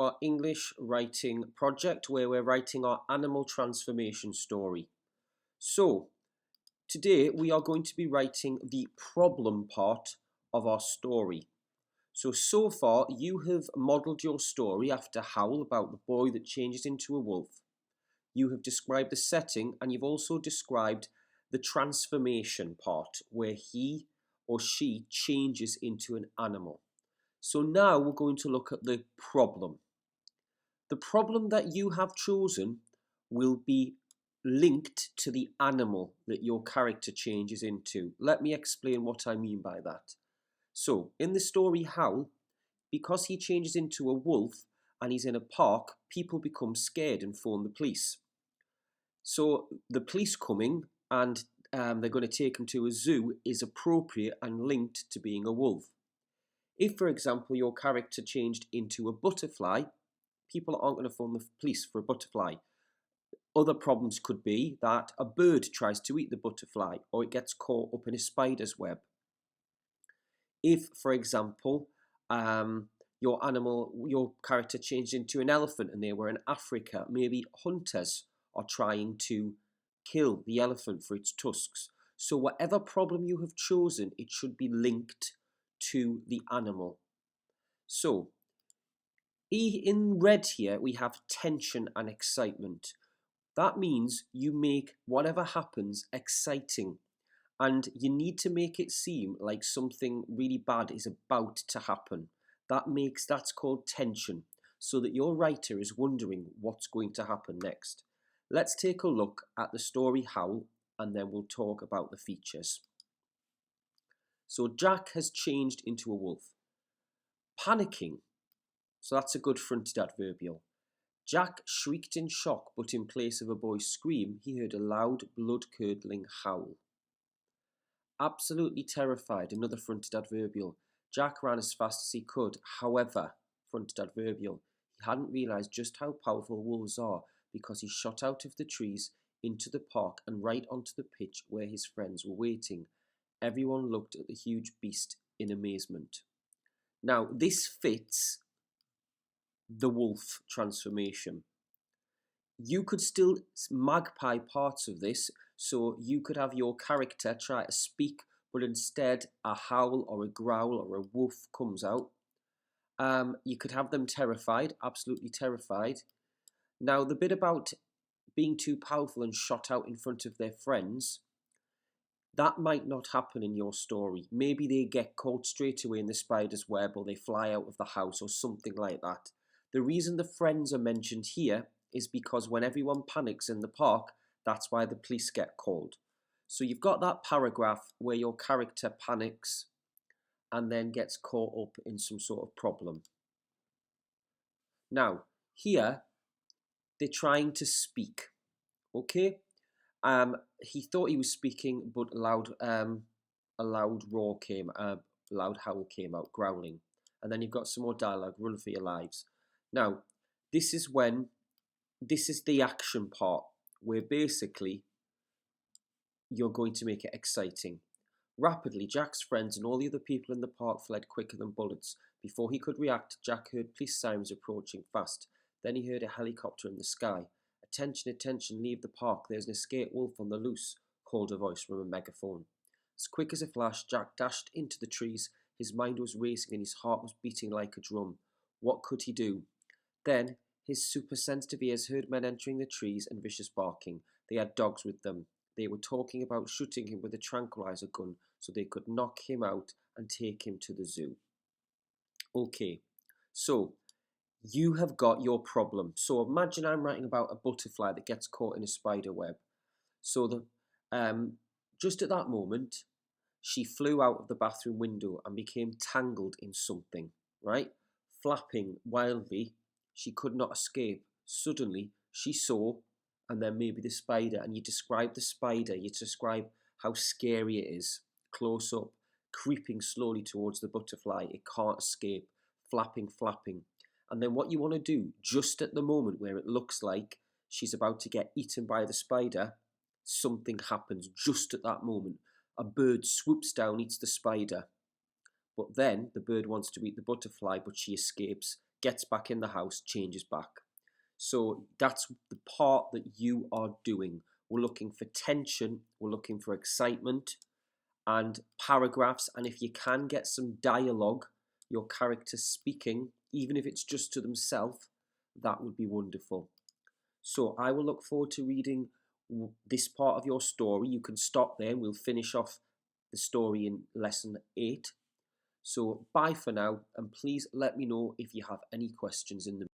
our English writing project where we're writing our animal transformation story. So, today we are going to be writing the problem part of our story. So far you have modelled your story after Howl about the boy that changes into a wolf. You have described the setting and you've also described the transformation part where he or she changes into an animal. So now we're going to look at the problem. The problem that you have chosen will be linked to the animal that your character changes into. Let me explain what I mean by that. So, in the story Howl, because he changes into a wolf and he's in a park, people become scared and phone the police. So, the police coming and they're going to take him to a zoo is appropriate and linked to being a wolf. If, for example, your character changed into a butterfly, people aren't going to phone the police for a butterfly. Other problems could be that a bird tries to eat the butterfly or it gets caught up in a spider's web. If, for example, your character changed into an elephant and they were in Africa, maybe hunters are trying to kill the elephant for its tusks. So whatever problem you have chosen, it should be linked to the animal. So, in red here, we have tension and excitement. That means you make whatever happens exciting. And you need to make it seem like something really bad is about to happen. That's called tension, so that your writer is wondering what's going to happen next. Let's take a look at the story Howl, and then we'll talk about the features. So Jack has changed into a wolf. Panicking. So that's a good fronted adverbial. Jack shrieked in shock, but in place of a boy's scream, he heard a loud, blood-curdling howl. Absolutely terrified, another fronted adverbial. Jack ran as fast as he could. However, fronted adverbial, he hadn't realised just how powerful wolves are because he shot out of the trees into the park and right onto the pitch where his friends were waiting. Everyone looked at the huge beast in amazement. Now, this fits the wolf transformation. You could still magpie parts of this, so you could have your character try to speak, but instead a howl or a growl or a woof comes out. You could have them terrified, absolutely terrified. Now, the bit about being too powerful and shot out in front of their friends, that might not happen in your story. Maybe they get caught straight away in the spider's web, or they fly out of the house, or something like that. The reason the friends are mentioned here is because when everyone panics in the park, that's why the police get called. So you've got that paragraph where your character panics and then gets caught up in some sort of problem. Now, here, they're trying to speak, okay? He thought he was speaking, but a loud howl came out, growling. And then you've got some more dialogue, run for your lives. Now, this is the action part, where basically you're going to make it exciting. Rapidly, Jack's friends and all the other people in the park fled quicker than bullets. Before he could react, Jack heard police sirens approaching fast. Then he heard a helicopter in the sky. Attention, attention, leave the park. There's an escaped wolf on the loose, called a voice from a megaphone. As quick as a flash, Jack dashed into the trees. His mind was racing and his heart was beating like a drum. What could he do? Then, his super-sensitive ears heard men entering the trees and vicious barking. They had dogs with them. They were talking about shooting him with a tranquilizer gun so they could knock him out and take him to the zoo. Okay, so you have got your problem. So imagine I'm writing about a butterfly that gets caught in a spider web. So just at that moment, she flew out of the bathroom window and became tangled in something, right? Flapping wildly, she could not escape. Suddenly, she saw, and then maybe the spider, and you describe the spider, you describe how scary it is, close up, creeping slowly towards the butterfly, it can't escape, flapping, flapping. And then what you want to do, just at the moment where it looks like she's about to get eaten by the spider, something happens just at that moment. A bird swoops down, eats the spider. But then the bird wants to eat the butterfly, but she escapes, gets back in the house, changes back. So that's the part that you are doing. We're looking for tension, we're looking for excitement and paragraphs, and if you can get some dialogue, your character speaking, even if it's just to themselves, that would be wonderful. So I will look forward to reading this part of your story. You can stop there and we'll finish off the story in lesson 8. So bye for now, and please let me know if you have any questions in the